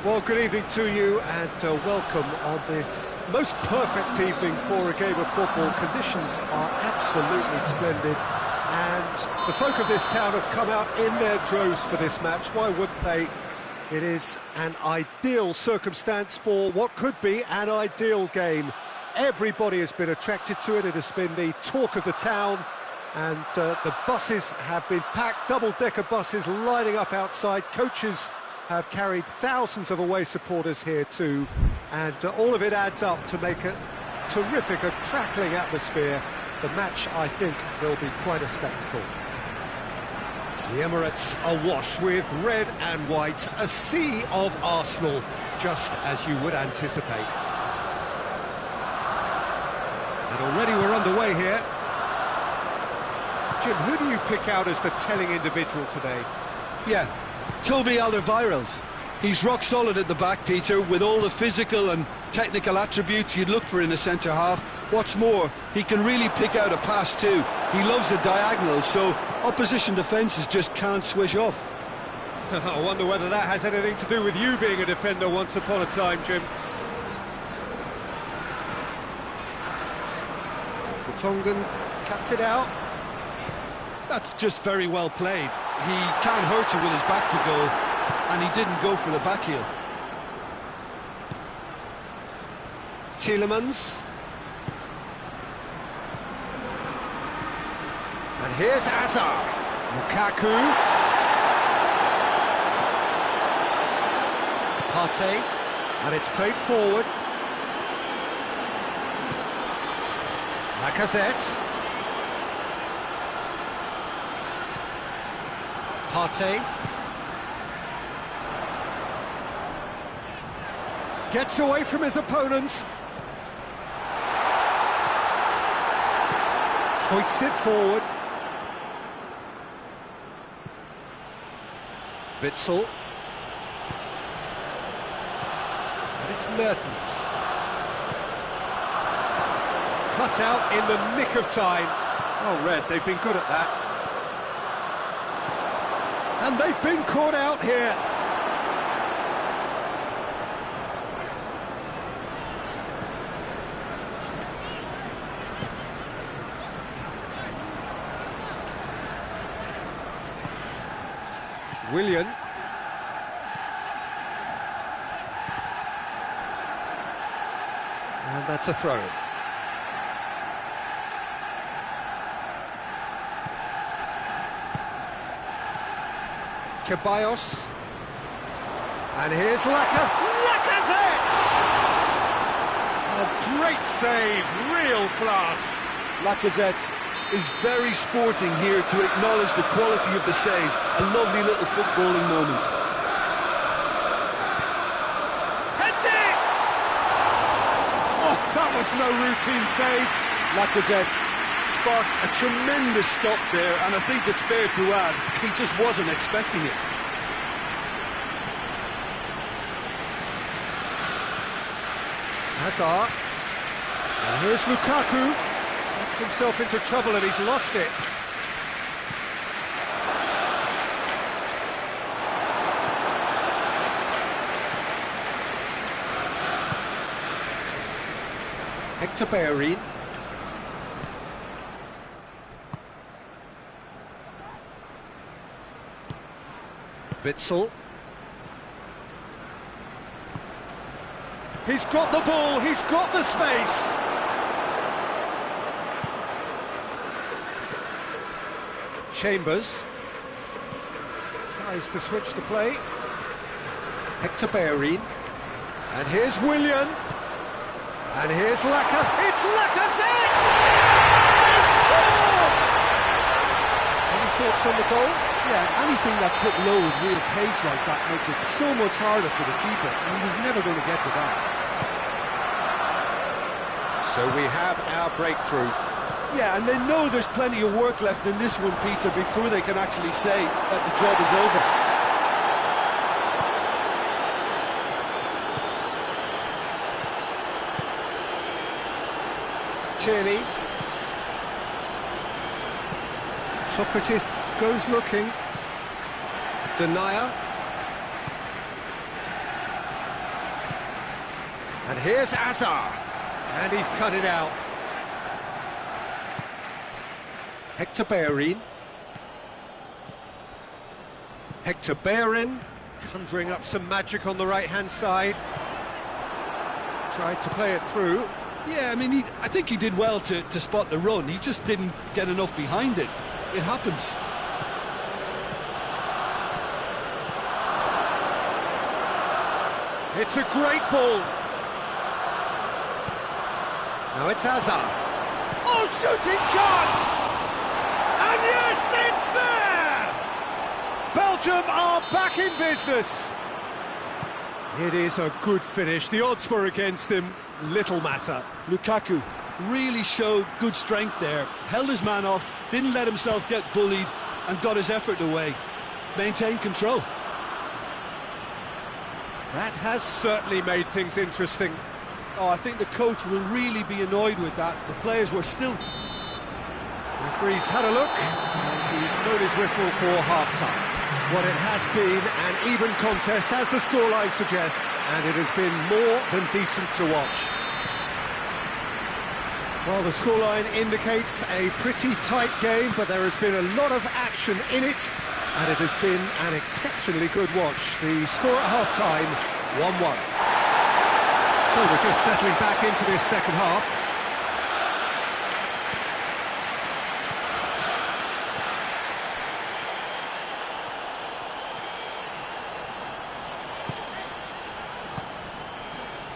Well, good evening to you and welcome on this most perfect evening for a game of football. Conditions are absolutely splendid and the folk of this town have come out in their droves for this match. Why wouldn't they? It is an ideal circumstance for what could be an ideal game. Everybody has been attracted to it. It has been the talk of the town and the buses have been packed, double-decker buses lining up outside. Coaches have carried thousands of away supporters here too, and all of it adds up to make a terrific, a crackling atmosphere. The match, I think, will be quite a spectacle. The Emirates awash with red and white, a sea of Arsenal, just as you would anticipate. And already we're underway here. Jim, who do you pick out as the telling individual today? Yeah, Toby Alderweireld. He's rock solid at the back, Peter, with all the physical and technical attributes you'd look for in a centre-half. What's more, he can really pick out a pass too. He loves a diagonal, so opposition defences just can't swish off. I wonder whether that has anything to do with you being a defender once upon a time, Jim. The Tongan cuts it out. That's just very well played. He can't hurt you with his back to goal, and he didn't go for the back heel. Tielemans. And here's Hazard. Lukaku. Partey. And it's played forward. Lacazette. Partey gets away from his opponents, hoists it forward. Witsel, and it's Mertens, cut out in the nick of time. Oh, Red, they've been good at that. And they've been caught out here. Willian. And that's a throw. Ceballos, and here's Lacazette! A great save, real class. Lacazette is very sporting here to acknowledge the quality of the save. A lovely little footballing moment. Heads it! Oh, that was no routine save. Lacazette sparked a tremendous stop there, and I think it's fair to add, he just wasn't expecting it. Hazard, and here's Lukaku, gets himself into trouble and he's lost it. Hector Bellerin. Witsel. He's got the ball, he's got the space. Chambers tries to switch the play. Hector Bellerin. And here's Willian. And here's Lacazette. It's Lacazette! They score! Any thoughts on the goal? Yeah, anything that's hit low with real pace like that makes it so much harder for the keeper, and he was never going to get to that. So we have our breakthrough. Yeah, and they know there's plenty of work left in this one, Peter, before they can actually say that the job is over. Tierney. Socrates goes looking. Denier. And here's Azar. And he's cut it out. Hector Bellerin. Hector Bellerin, conjuring up some magic on the right-hand side. Tried to play it through. Yeah, I mean, I think he did well to spot the run. He just didn't get enough behind it. It happens. It's a great ball. Now it's Azar. Oh, shooting chance! And yes, it's there! Belgium are back in business. It is a good finish. The odds were against him. Little matter. Lukaku really showed good strength there. Held his man off, didn't let himself get bullied, and got his effort away. Maintained control. That has certainly made things interesting. Oh, I think the coach will really be annoyed with that. The players were still... Referee's had a look, and he's blown his whistle for half-time. What it has been an even contest, as the scoreline suggests, and it has been more than decent to watch. Well, the scoreline indicates a pretty tight game, but there has been a lot of action in it, and it has been an exceptionally good watch. The score at half-time, 1-1. So we're just settling back into this second half.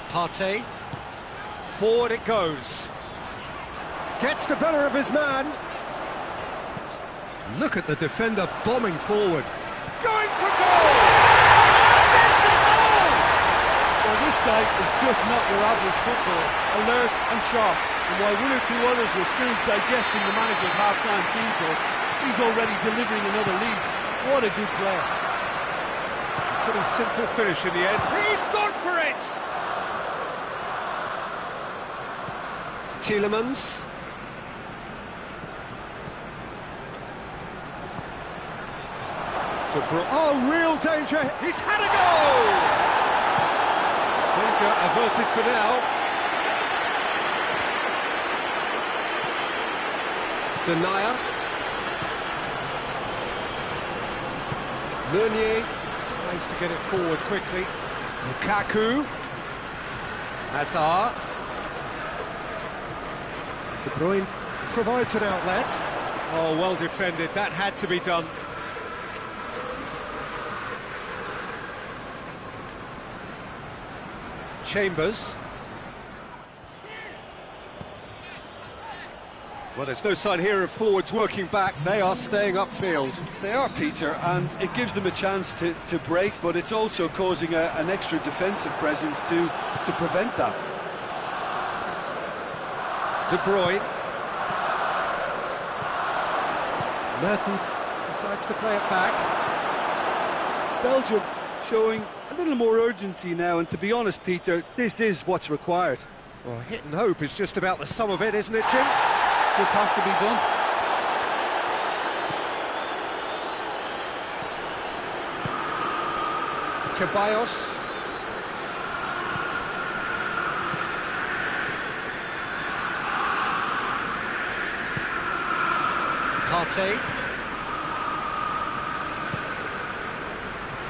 Partey, forward it goes. Gets the better of his man. Look at the defender bombing forward. Going for goal! And it's a goal! Well, this guy is just not your average footballer. Alert and sharp. And while one or two others were still digesting the manager's half-time team talk, he's already delivering another lead. What a good player. Pretty simple finish in the end. He's gone for it! Tielemans. Oh, real danger! He's had a goal! Danger averted for now. Denier. Meunier tries to get it forward quickly. Lukaku. Hazard. De Bruyne provides an outlet. Oh, well defended. That had to be done. Chambers. Well, there's no sign here of forwards working back. They are staying upfield. They are, Peter, and it gives them a chance to break, but it's also causing an extra defensive presence to prevent that. De Bruyne. Mertens decides to play it back. Belgium showing a little more urgency now, and to be honest, Peter, this is what's required. Well, hit and hope is just about the sum of it, isn't it, Jim? Just has to be done. Ceballos. Partey.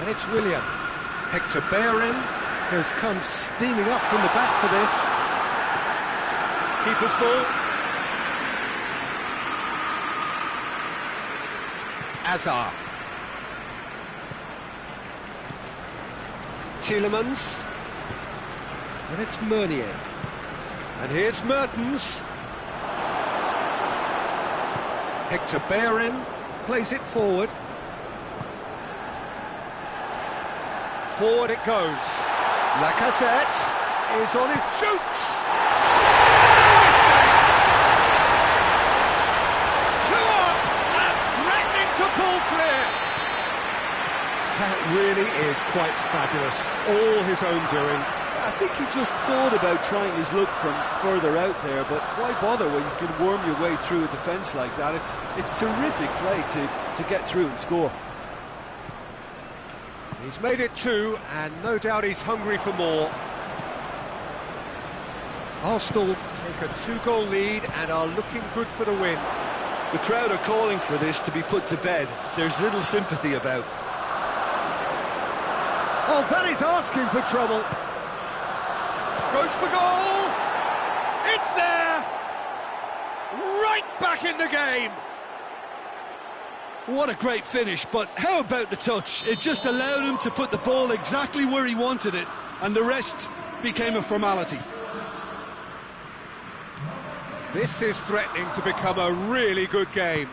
And it's Willian. Hector Bellerin has come steaming up from the back for this. Keeper's ball. Azar. Tielemans. And it's Meunier. And here's Mertens. Hector Bellerin plays it forward. Forward it goes. Lacazette is on his shoots. Two up and threatening to pull clear. That really is quite fabulous. All his own doing. I think he just thought about trying his luck from further out there, but why bother when you can worm your way through a defence like that? It's terrific play to get through and score. He's made it two, and no doubt he's hungry for more. Arsenal take a two-goal lead and are looking good for the win. The crowd are calling for this to be put to bed. There's little sympathy about. Oh, that is asking for trouble. Goes for goal. It's there. Right back in the game. What a great finish, but how about the touch? It just allowed him to put the ball exactly where he wanted it, and the rest became a formality. This is threatening to become a really good game.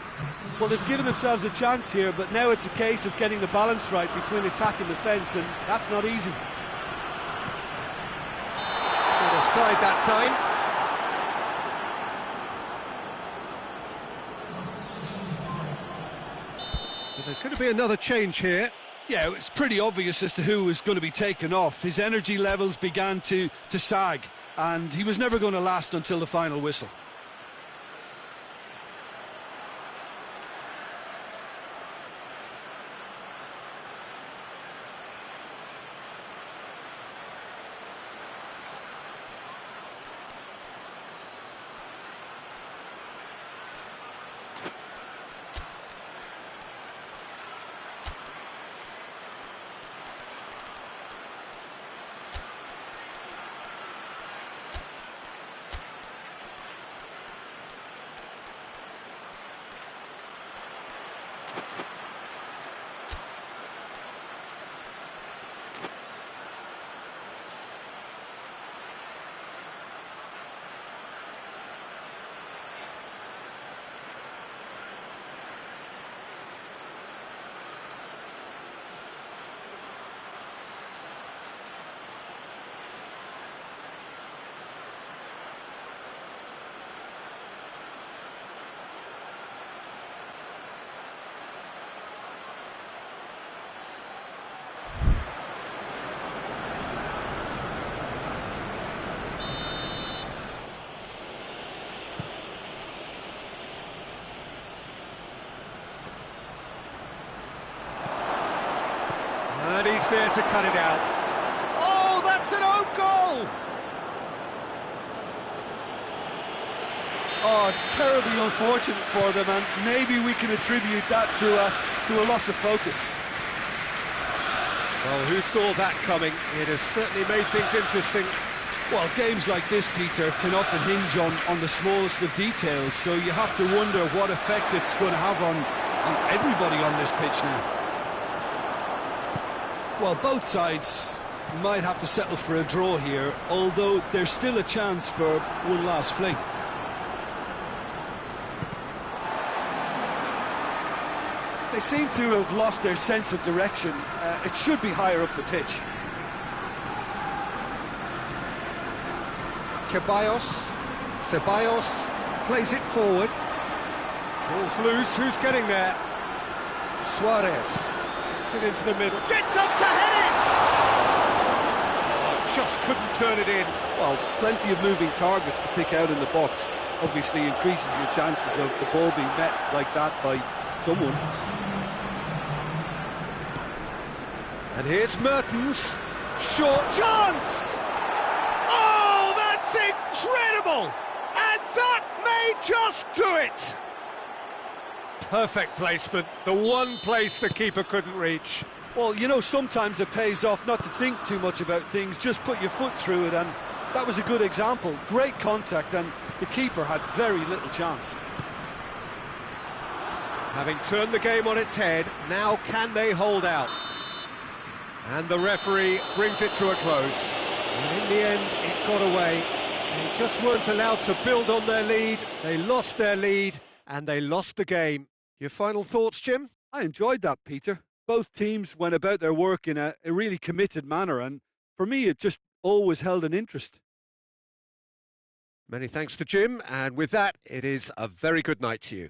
Well, they've given themselves a chance here, but now it's a case of getting the balance right between attack and defence, and that's not easy. Offside that time. But there's going to be another change here. Yeah, it's pretty obvious as to who was going to be taken off. His energy levels began to sag, and he was never going to last until the final whistle. And he's there to cut it out. Oh, that's an own goal! Oh, it's terribly unfortunate for them, and maybe we can attribute that to a loss of focus. Well, who saw that coming? It has certainly made things interesting. Well, games like this, Peter, can often hinge on the smallest of details, so you have to wonder what effect it's going to have on everybody on this pitch now. Well, both sides might have to settle for a draw here, although there's still a chance for one last fling. They seem to have lost their sense of direction. It should be higher up the pitch. Ceballos plays it forward. Ball's loose, who's getting there? Suarez. It into the middle, gets up to head it! Oh, just couldn't turn it in. Well, plenty of moving targets to pick out in the box. Obviously increases your chances of the ball being met like that by someone. And here's Mertens. Short chance! Oh, that's incredible! And that may just do it! Perfect placement, the one place the keeper couldn't reach. Well, you know, sometimes it pays off not to think too much about things, just put your foot through it, and that was a good example. Great contact, and the keeper had very little chance. Having turned the game on its head, now can they hold out? And the referee brings it to a close. And in the end, it got away. They just weren't allowed to build on their lead. They lost their lead, and they lost the game. Your final thoughts, Jim? I enjoyed that, Peter. Both teams went about their work in a really committed manner, and for me, it just always held an interest. Many thanks to Jim, and with that, it is a very good night to you.